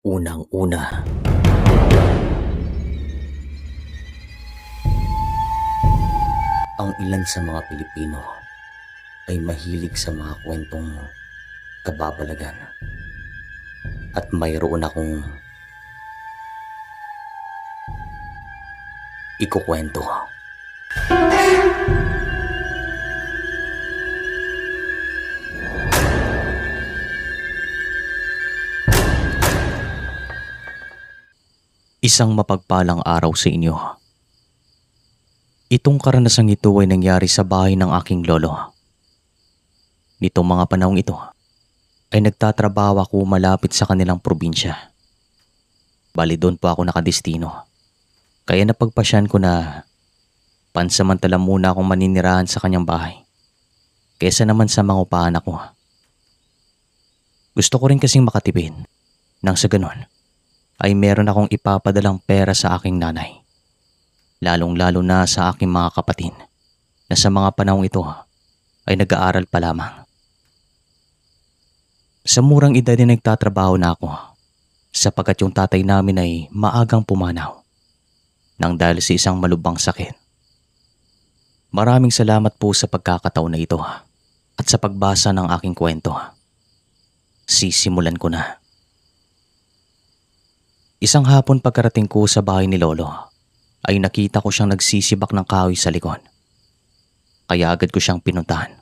Unang-una, ang ilan sa mga Pilipino ay mahilig sa mga kwentong kababalagan at mayroon akong ikukwento. Isang mapagpalang araw sa inyo. Itong karanasang ito ay nangyari sa bahay ng aking lolo. Nitong mga panahong ito ay nagtatrabaho ako malapit sa kanilang probinsya. Bali doon po ako nakadestino. Kaya napagpasyan ko na pansamantala muna akong maninirahan sa kanyang bahay kesa naman sa mga upahan ako. Gusto ko rin kasing makatipid nang sa ganon ay meron akong ipapadalang pera sa aking nanay. Lalong-lalo na sa aking mga kapatid na sa mga panahong ito ay nag-aaral pa lamang. Sa murang edad din nagtatrabaho na ako sapagkat yung tatay namin ay maagang pumanaw nang dahil sa isang malubhang sakit. Maraming salamat po sa pagkakataon na ito at sa pagbasa ng aking kwento. Sisimulan ko na. Isang hapon pagkarating ko sa bahay ni Lolo ay nakita ko siyang nagsisibak ng kahoy sa likod. Kaya agad ko siyang pinuntahan.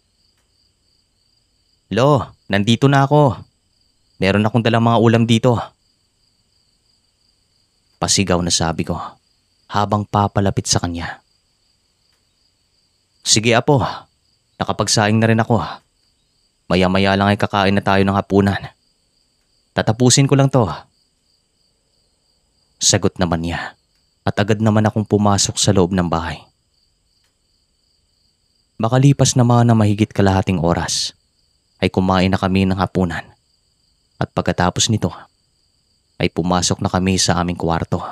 "Lo, nandito na ako. Meron akong dalang mga ulam dito." Pasigaw na sabi ko habang papalapit sa kanya. "Sige apo, nakapagsaing na rin ako. Maya-maya lang ay kakain na tayo ng hapunan. Tatapusin ko lang to." Sagot naman niya at agad naman akong pumasok sa loob ng bahay. Makalipas naman na mahigit kalahating oras ay kumain na kami ng hapunan at pagkatapos nito ay pumasok na kami sa aming kwarto.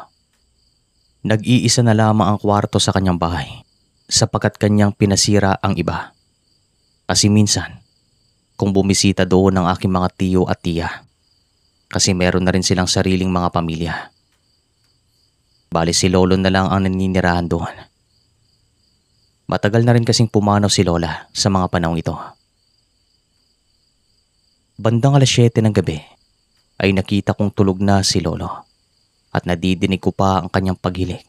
Nag-iisa na lamang ang kwarto sa kanyang bahay sapagkat kanyang pinasira ang iba. Kasi minsan kung bumisita doon ang aking mga tiyo at tiya kasi meron na rin silang sariling mga pamilya. Bali si Lolo na lang ang naninirahan doon. Matagal na rin kasing pumanaw si Lola sa mga panahong ito. Bandang 7:00 ng gabi ay nakita kong tulog na si Lolo at nadidinig ko pa ang kanyang paghilik.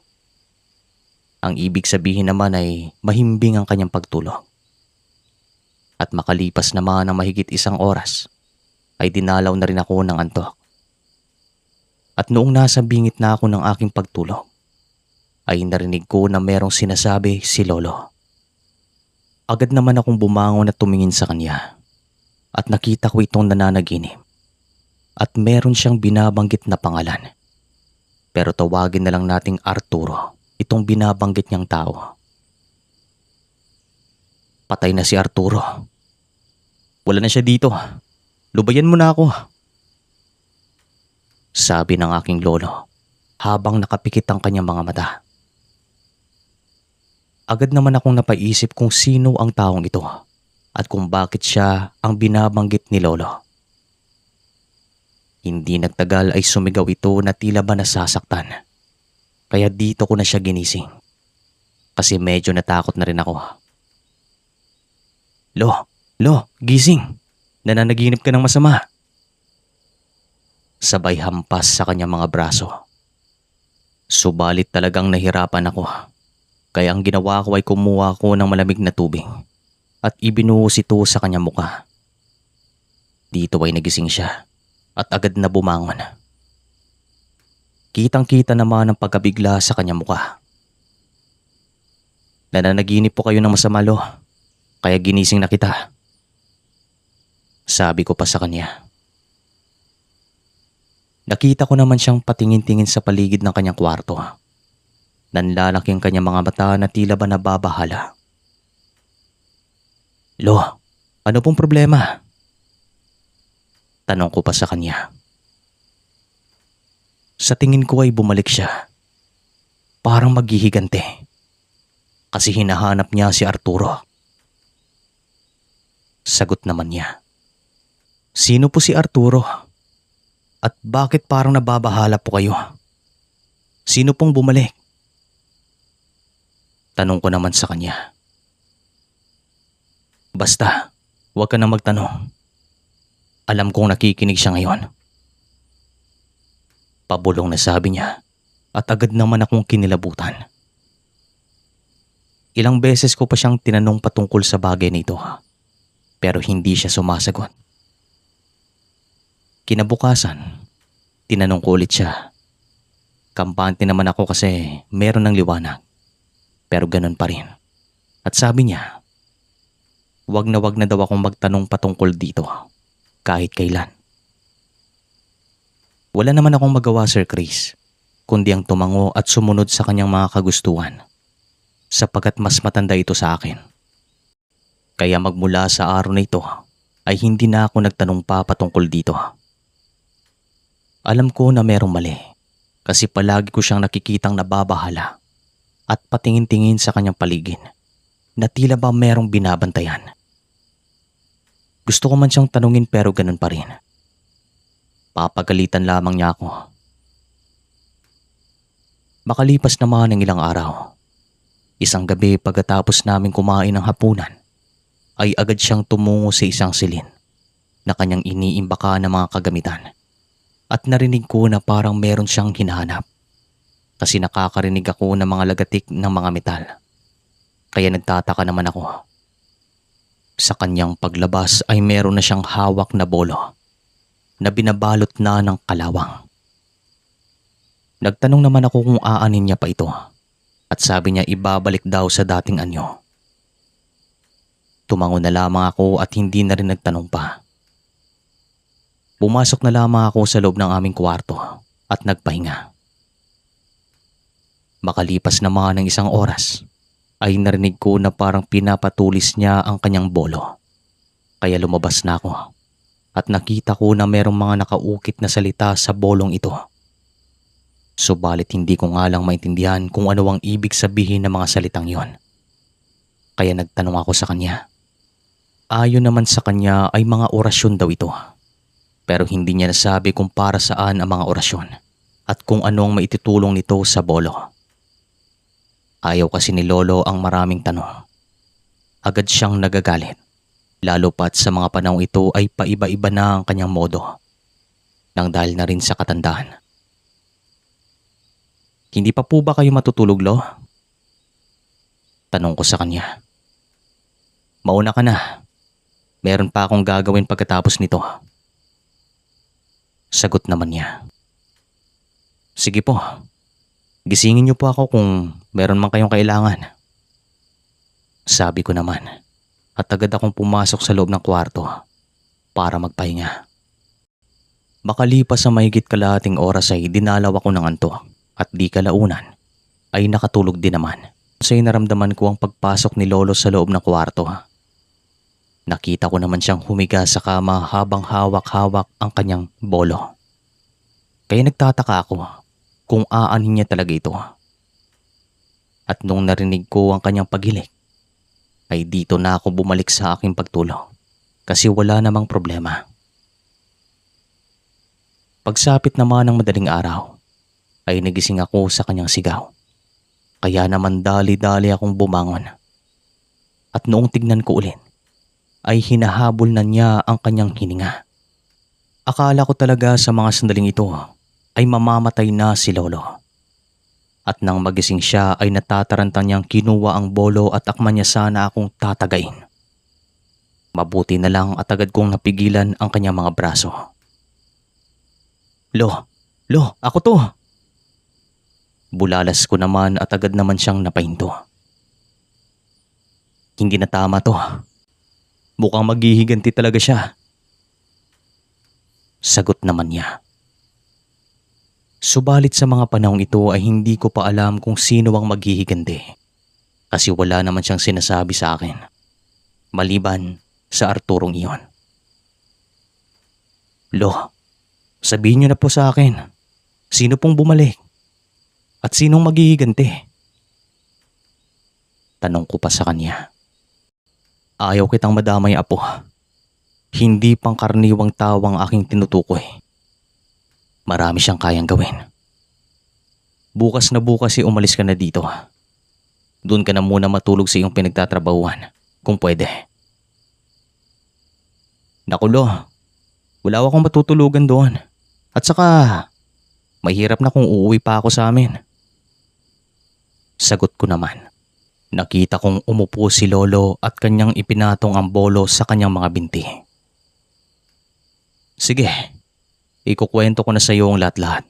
Ang ibig sabihin naman ay mahimbing ang kanyang pagtulog. At makalipas naman ng mahigit 1 oras ay dinalaw na rin ako ng antok. At noong nasa bingit na ako ng aking pagtulog, ay narinig ko na merong sinasabi si Lolo. Agad naman akong bumangon at tumingin sa kanya at nakita ko itong nananaginip at meron siyang binabanggit na pangalan. Pero tawagin na lang nating Arturo itong binabanggit niyang tao. Patay na si Arturo. Wala na siya dito. Lubayan mo na ako. Sabi ng aking lolo habang nakapikit ang kanyang mga mata. Agad naman akong napaisip kung sino ang taong ito at kung bakit siya ang binabanggit ni Lolo. Hindi nagtagal ay sumigaw ito na tila ba nasasaktan. Kaya dito ko na siya ginising. Kasi medyo natakot na rin ako. Lo, gising. Nananaginip ka ng masama." Sabay hampas sa kanyang mga braso. Subalit talagang nahirapan ako. Kaya ang ginawa ko ay kumuha ko ng malamig na tubig at ibinuhos ito sa kanyang muka. Dito ay nagising siya at agad na bumangon. Kitang-kita naman ang pagkabigla sa kanyang muka. "Nananaginip po kayo ng masama, Lo, kaya ginising na kita." Sabi ko pa sa kanya. Nakita ko naman siyang patingin-tingin sa paligid ng kanyang kwarto. Nanlalaki ang kanyang mga mata na tila ba nababahala. "Lo, ano pong problema?" Tanong ko pa sa kanya. Sa tingin ko ay bumalik siya. Parang maghihigante. Kasi hinahanap niya si Arturo. Sagot naman niya. "Sino po si Arturo?" At bakit parang nababahala po kayo? Sino pong bumalik? Tanong ko naman sa kanya. Basta, huwag ka na magtanong. Alam kong nakikinig siya ngayon. Pabulong na sabi niya at agad naman akong kinilabutan. Ilang beses ko pa siyang tinanong patungkol sa bagay nito pero hindi siya sumasagot. Kinabukasan, tinanong ko ulit siya. Kampante naman ako kasi meron ng liwanag. Pero ganun pa rin. At sabi niya, wag na daw akong magtanong patungkol dito kahit kailan. Wala naman akong magawa, Sir Chris, kundi ang tumango at sumunod sa kanyang mga kagustuhan sapagkat mas matanda ito sa akin. Kaya magmula sa araw na ito ay hindi na ako nagtanong pa patungkol dito. Alam ko na merong mali kasi palagi ko siyang nakikitang nababahala at patingin-tingin sa kanyang paligid na tila ba merong binabantayan. Gusto ko man siyang tanungin pero ganun pa rin. Papagalitan lamang niya ako. Makalipas naman ng ilang araw, isang gabi pagkatapos namin kumain ng hapunan, ay agad siyang tumungo sa isang silin na kanyang iniimbaka ng mga kagamitan. At narinig ko na parang meron siyang hinahanap kasi nakakarinig ako ng mga lagatik ng mga metal. Kaya nagtataka naman ako. Sa kanyang paglabas ay meron na siyang hawak na bolo na binabalot na ng kalawang. Nagtanong naman ako kung aanin niya pa ito at sabi niya ibabalik daw sa dating anyo. Tumango na lamang ako at hindi na rin nagtanong pa. Pumasok na lamang ako sa loob ng aming kwarto at nagpahinga. Makalipas naman ng isang oras ay narinig ko na parang pinapatulis niya ang kanyang bolo. Kaya lumabas na ako at nakita ko na merong mga nakaukit na salita sa bolong ito. Subalit hindi ko nga lang maintindihan kung ano ang ibig sabihin ng mga salitang yon. Kaya nagtanong ako sa kanya. Ayon naman sa kanya ay mga orasyon daw ito. Pero hindi niya nasabi kung para saan ang mga orasyon at kung ano ang maitutulong nito sa bolo. Ayaw kasi ni Lolo ang maraming tanong. Agad siyang nagagalit, lalo pat sa mga panahong ito ay paiba-iba na ang kanyang modo, nang dahil na rin sa katandaan. Hindi pa po ba kayo matutulog, Lo? Tanong ko sa kanya. Mauna ka na. Meron pa akong gagawin pagkatapos nito. Sagot naman niya. Sige po. Gisingin niyo po ako kung meron man kayong kailangan. Sabi ko naman at agad akong pumasok sa loob ng kwarto para magpahinga. Makalipas sa mahigit kalahating oras ay dinalaw ako ng antok at di kalaunan ay nakatulog din naman. Kasi naramdaman ko ang pagpasok ni Lolo sa loob ng kwarto. Nakita ko naman siyang humiga sa kama habang hawak-hawak ang kanyang bolo. Kaya nagtataka ako kung aanin niya talaga ito. At nung narinig ko ang kanyang paghilik, ay dito na ako bumalik sa aking pagtulog kasi wala namang problema. Pagsapit naman ng madaling araw, ay nagising ako sa kanyang sigaw. Kaya naman dali-dali akong bumangon. At noong tignan ko ulit, ay hinahabol na niya ang kanyang hininga. Akala ko talaga sa mga sandaling ito ay mamamatay na si Lolo. At nang magising siya ay natataranta niyang kinuha ang bolo at akman niya sana akong tatagain. Mabuti na lang at agad kong napigilan ang kanyang mga braso. Lo, ako to! Bulalas ko naman at agad naman siyang napahinto. Hindi na tama to. Mukhang maghihiganti talaga siya. Sagot naman niya. Subalit sa mga panahong ito ay hindi ko pa alam kung sino ang maghihiganti. Kasi wala naman siyang sinasabi sa akin. Maliban sa Arturong iyon. Lo, sabihin niyo na po sa akin. Sino pong bumalik? At sinong maghihiganti? Tanong ko pa sa kanya. Ayaw kitang madamay, Apo. Hindi pangkaraniwang tao ang aking tinutukoy. Marami siyang kayang gawin. Bukas na bukas umalis ka na dito. Doon ka na muna matulog sa iyong pinagtatrabahuhan, kung pwede. Naku Lo, wala akong matutulugan doon. At saka, mahirap na kung uuwi pa ako sa amin. Sagot ko naman. Nakita kong umupo si Lolo at kanyang ipinatong ang bolo sa kanyang mga binti. Sige, ikukwento ko na sa iyo ang lahat-lahat.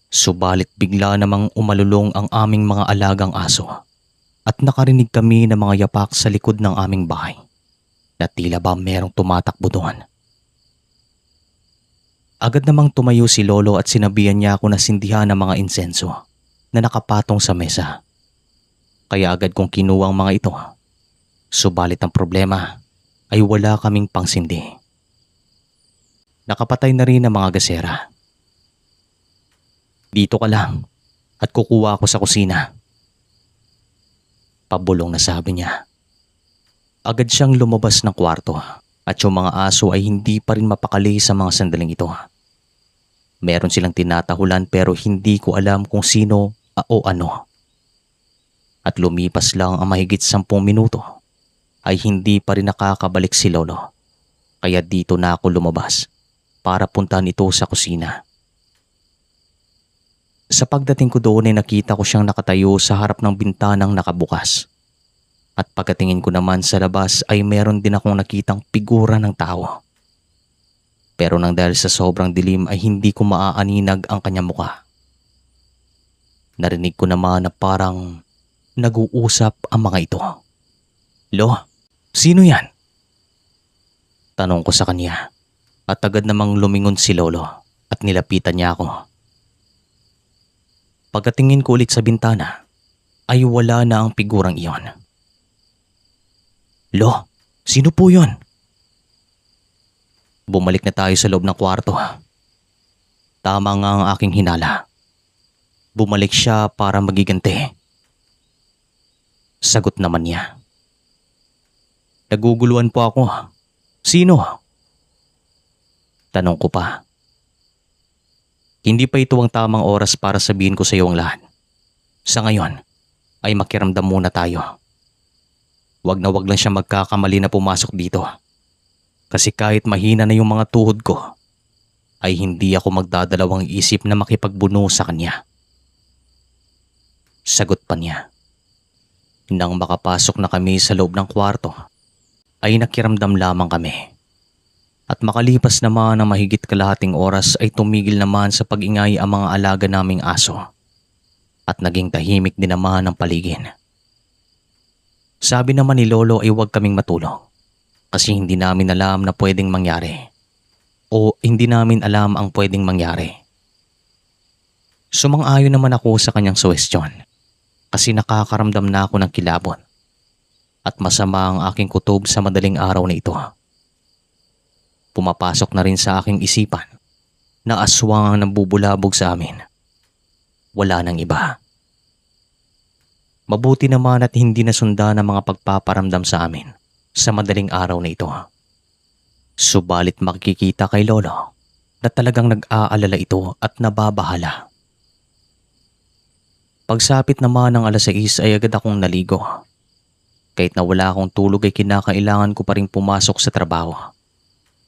Subalit bigla namang umalulong ang aming mga alagang aso at nakarinig kami ng mga yapak sa likod ng aming bahay na tila ba merong tumatakbo doon. Agad namang tumayo si Lolo at sinabihan niya ako na sindihan ng mga insenso na nakapatong sa mesa. Kaya agad kong kinuha ang mga ito. Subalit ang problema ay wala kaming pangsindi. Nakapatay na rin ang mga gasera. Dito ka lang at kukuha ako sa kusina. Pabulong na sabi niya. Agad siyang lumabas ng kwarto at yung mga aso ay hindi pa rin mapakali sa mga sandaling ito. Meron silang tinatahulan pero hindi ko alam kung sino o ano. At lumipas lang ang mahigit 10 minuto ay hindi pa rin nakakabalik si Lolo. Kaya dito na ako lumabas para puntahan ito sa kusina. Sa pagdating ko doon ay nakita ko siyang nakatayo sa harap ng bintanang nakabukas. At pagkatingin ko naman sa labas ay meron din akong nakitang figura ng tao. Pero nang dahil sa sobrang dilim ay hindi ko maaaninag ang kanyang mukha. Narinig ko naman na parang nag-uusap ang mga ito. Lo, sino yan? Tanong ko sa kanya at agad namang lumingon si Lolo at nilapitan niya ako. Pagkatingin ko ulit sa bintana ay wala na ang figurang iyon. Lo, sino po yun? Bumalik na tayo sa loob ng kwarto. Tama nga ang aking hinala. Bumalik siya para magiganti. Sagot naman niya. Naguguluhan po ako. Sino? Tanong ko pa. Hindi pa ito ang tamang oras para sabihin ko sa iyo ang lahat. Sa ngayon, ay makiramdam muna tayo. Wag na wag lang siya magkakamali na pumasok dito. Kasi kahit mahina na yung mga tuhod ko, ay hindi ako magdadalawang isip na makipagbuno sa kanya. Sagot pa niya. Nang makapasok na kami sa loob ng kwarto, ay nakiramdam lamang kami. At makalipas naman ang mahigit kalahating oras ay tumigil naman sa pag-ingay ang mga alaga naming aso. At naging tahimik din naman ang paligid. Sabi naman ni Lolo ay huwag kaming matulog kasi hindi namin alam na pwedeng mangyari. O hindi namin alam ang pwedeng mangyari. Sumang-ayon naman ako sa kanyang suwestyon kasi nakakaramdam na ako ng kilabot. At masama ang aking kutob sa madaling araw na ito. Pumapasok na rin sa aking isipan na aswang ang nabubulabog sa amin. Wala nang iba. Mabuti naman at hindi nasundan ang mga pagpaparamdam sa amin sa madaling araw na ito. Subalit makikita kay Lolo na talagang nag-aalala ito at nababahala. Pagsapit naman ng 6:00 ay agad akong naligo. Kahit na wala akong tulog ay kinakailangan ko pa rin pumasok sa trabaho.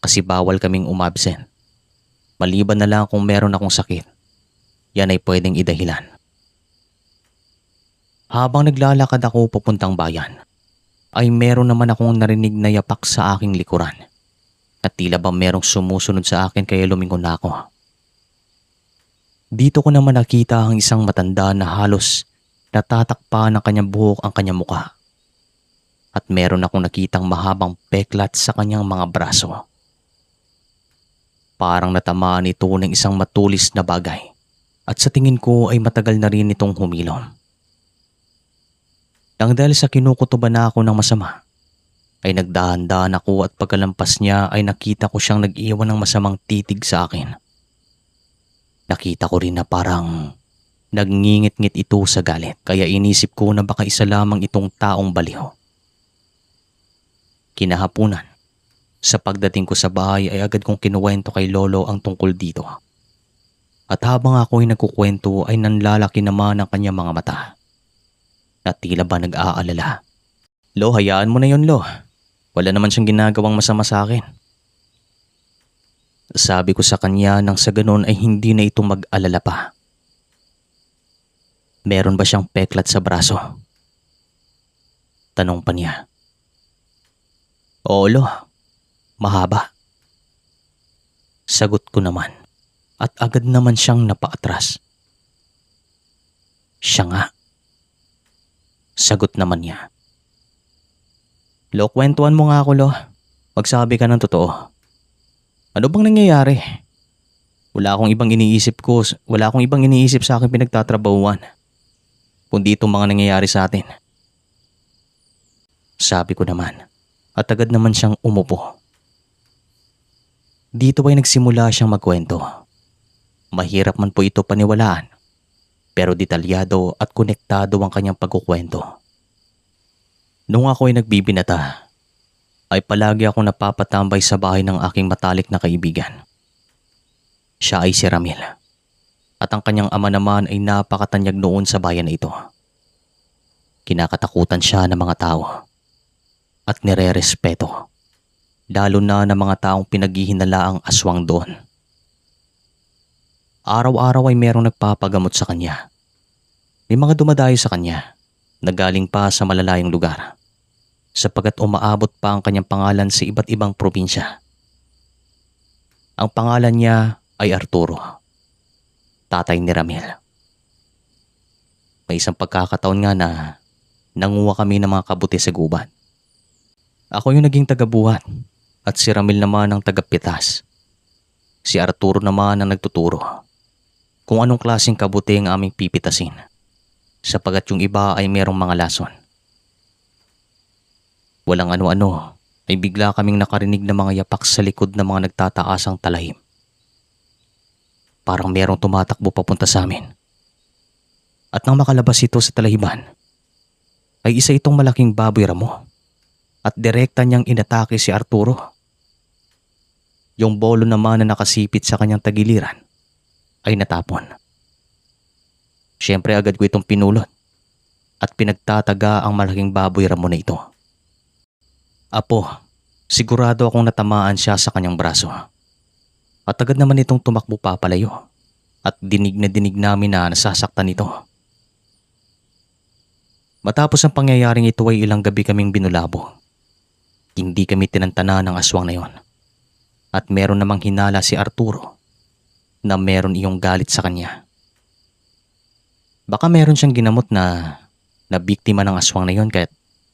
Kasi bawal kaming umabsent. Maliban na lang kung meron akong sakit. Yan ay pwedeng idahilan. Habang naglalakad ako papuntang bayan, ay meron naman akong narinig na yapak sa aking likuran. At tila ba merong sumusunod sa akin kaya lumingon na ako. Dito ko naman nakita ang isang matanda na halos natatakpan ng kanyang buhok ang kanyang mukha. At meron akong nakitang mahabang peklat sa kanyang mga braso. Parang natamaan ito ng isang matulis na bagay at sa tingin ko ay matagal na rin itong humilom. Nang dahil sa kinukutuban na ako ng masama, ay nagdahan-dahan ako at pagkalampas niya ay nakita ko siyang nag-iwan ng masamang titig sa akin. Nakita ko rin na parang nagngingit-ngit ito sa galit kaya inisip ko na baka isa lamang itong taong baliw. Kinahapunan Sa pagdating ko sa bahay ay agad kong kinuwento kay Lolo ang tungkol dito. At habang ako'y nagkukwento ay nanlalaki naman ang kanyang mga mata. At tila ba nag-aalala. Lo, hayaan mo na yon, Lo. Wala naman siyang ginagawang masama sa akin. Sabi ko sa kanya nang sa ganon ay hindi na ito mag-alala pa. Meron ba siyang peklat sa braso? Tanong pa niya. Oo, Lo. Mahaba. Sagot ko naman at agad naman siyang napaatras. Siya nga. Sagot naman niya. Lo, kwentuhan mo nga ako, Lo. Magsabi ka ng totoo. Ano bang nangyayari? Wala akong ibang iniisip sa aking pinagtatrabahuan. Kundi itong mga nangyayari sa atin. Sabi ko naman at agad naman siyang umupo. Dito ay nagsimula siyang magkwento. Mahirap man po ito paniwalaan, pero detalyado at konektado ang kanyang pagkukwento. Nung ako ay nagbibinata, ay palagi akong napapatambay sa bahay ng aking matalik na kaibigan. Siya ay si Ramil, at ang kanyang ama naman ay napakatanyag noon sa bayan na ito. Kinakatakutan siya ng mga tao at nire-respeto, lalo na ng mga taong pinaghihinalaang aswang doon. Araw-araw ay merong nagpapagamot sa kanya. May mga dumadayo sa kanya na galing pa sa malalayong lugar, sapagkat umaabot pa ang kanyang pangalan sa iba't ibang probinsya. Ang pangalan niya ay Arturo, tatay ni Ramil. May isang pagkakataon nga na nanguha kami ng mga kabuti sa gubat. Ako yung naging tagabuhat at si Ramil naman ang tagapitas. Si Arturo naman ang nagtuturo kung anong klaseng kabuti ang aming pipitasin, sapagkat yung iba ay merong mga lason. Walang ano-ano ay bigla kaming nakarinig ng mga yapak sa likod ng mga nagtataasang talahim. Parang merong tumatakbo papunta sa amin. At nang makalabas ito sa talahiban, ay isa itong malaking baboy ramo at direkta niyang inatake si Arturo. Yung bolo naman na nakasipit sa kanyang tagiliran ay natapon. Siyempre agad ko itong pinulot at pinagtataga ang malaking baboy ramo na ito. Apo, sigurado akong natamaan siya sa kanyang braso. At agad naman itong tumakbo papalayo at dinig namin na nasasaktan ito. Matapos ang pangyayaring ito ay ilang gabi kaming binulabo. Hindi kami tinantana ng aswang na yon. At meron namang hinala si Arturo na meron iyong galit sa kanya. Baka meron siyang ginamot na biktima ng aswang na yon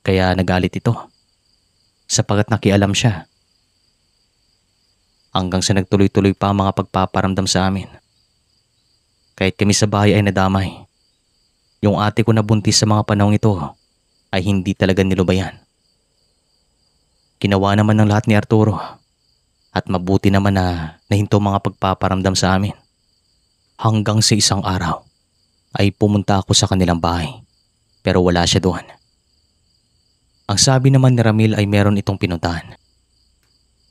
kaya nagalit ito. Sapagkat nakialam siya. Hanggang sa nagtuloy-tuloy pa ang mga pagpaparamdam sa amin. Kahit kami sa bahay ay nadamay. Yung ate ko na buntis sa mga panahong ito ay hindi talaga nilubayan. Ginawa naman ng lahat ni Arturo at mabuti naman na nahinto mga pagpaparamdam sa amin. Hanggang sa isang araw ay pumunta ako sa kanilang bahay pero wala siya doon. Ang sabi naman ni Ramil ay meron itong pinuntahan.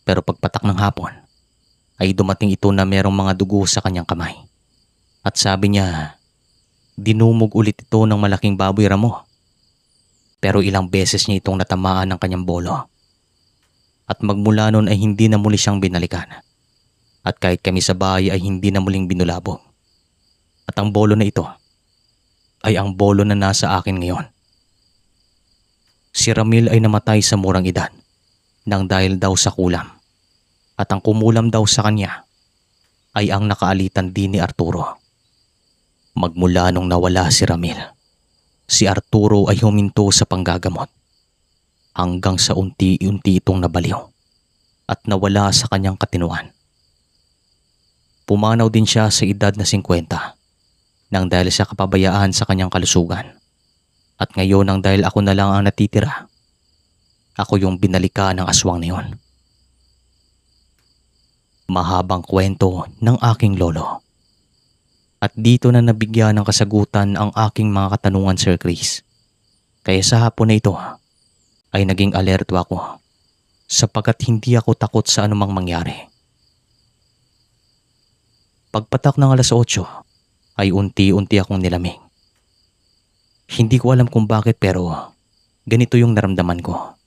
Pero pagpatak ng hapon ay dumating ito na merong mga dugo sa kanyang kamay. At sabi niya, dinumog ulit ito ng malaking baboy ramo. Pero ilang beses niya itong natamaan ng kanyang bolo. At magmula noon ay hindi na muli siyang binalikan. At kahit kami sa bahay ay hindi na muling binulabog. At ang bolo na ito ay ang bolo na nasa akin ngayon. Si Ramil ay namatay sa murang edad nang dahil daw sa kulam. At ang kumulam daw sa kanya ay ang nakaalitan din ni Arturo. Magmula nung nawala si Ramil, si Arturo ay huminto sa panggagamot hanggang sa unti-unti itong nabaliw at nawala sa kanyang katinuan. Pumanaw din siya sa edad na 50 nang dahil sa kapabayaan sa kanyang kalusugan. At ngayon nang dahil ako na lang ang natitira, ako yung binalika ng aswang na yon. Mahabang kwento ng aking lolo. At dito na nabigyan ng kasagutan ang aking mga katanungan, Sir Chris. Kaya sa hapon na ito ay naging alerto ako sapagkat hindi ako takot sa anumang mangyari. Pagpatak ng alas 8 ay unti-unti akong nilamig. Hindi ko alam kung bakit pero ganito yung naramdaman ko.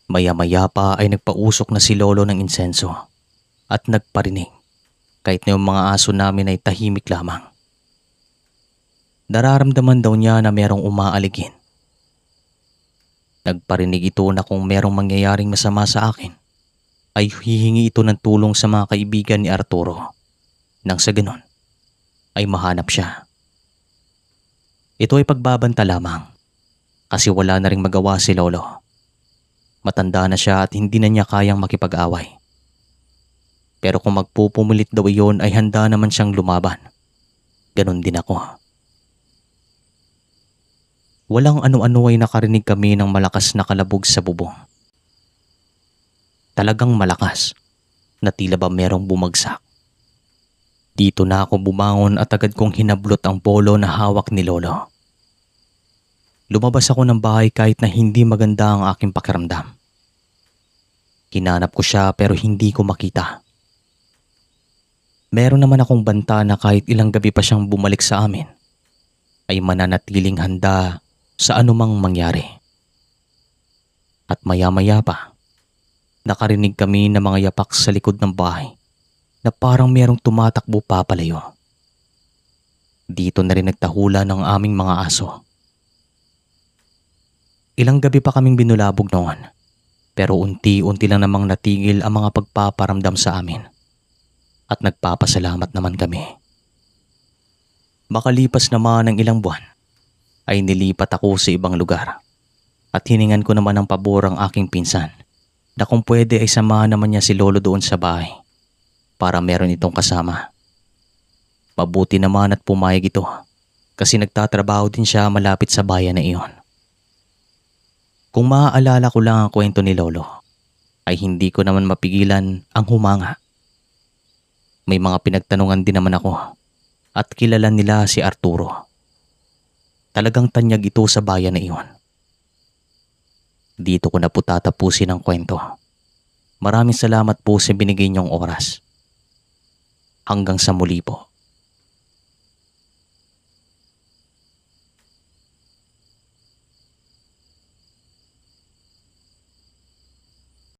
Maya-maya pa ay nagpausok na si Lolo ng insenso at nagparinig kahit na yung mga aso namin ay tahimik lamang. Nararamdaman daw niya na merong umaaligin. Nagparinig ito na kung merong mangyayaring masama sa akin ay hihingi ito ng tulong sa mga kaibigan ni Arturo nang sa ganon ay mahanap siya. Ito ay pagbabanta lamang kasi wala na ring magawa si Lolo. Matanda na siya at hindi na niya kayang makipag-away. Pero kung magpupumilit daw iyon ay handa naman siyang lumaban. Ganon din ako. Walang ano-ano ay nakarinig kami ng malakas na kalabog sa bubong. Talagang malakas na tila ba merong bumagsak. Dito na ako bumangon at agad kong hinablot ang polo na hawak ni Lolo. Lumabas ako ng bahay kahit na hindi maganda ang aking pakiramdam. Hinanap ko siya pero hindi ko makita. Meron naman akong banta na kahit ilang gabi pa siyang bumalik sa amin, ay mananatiling handa sa anumang mangyari. At maya-maya pa, nakarinig kami ng mga yapak sa likod ng bahay na parang merong tumatakbo papalayo. Dito na rin nagtahula ng aming mga aso. Ilang gabi pa kaming binulabog noon, pero unti-unti lang namang natigil ang mga pagpaparamdam sa amin. At nagpapasalamat naman kami. Makalipas naman ng ilang buwan, ay nilipat ako sa ibang lugar at hiningan ko naman ng pabor ang aking pinsan na kung pwede ay samahan naman niya si Lolo doon sa bahay para meron itong kasama. Mabuti naman at pumayag ito kasi nagtatrabaho din siya malapit sa bayan na iyon. Kung maaalala ko lang ang kwento ni Lolo, ay hindi ko naman mapigilan ang humanga. May mga pinagtanungan din naman ako at kilala nila si Arturo. Talagang tanyag ito sa bayan na iyon. Dito ko na po tatapusin ang kwento. Maraming salamat po sa binigay niyong oras. Hanggang sa muli po.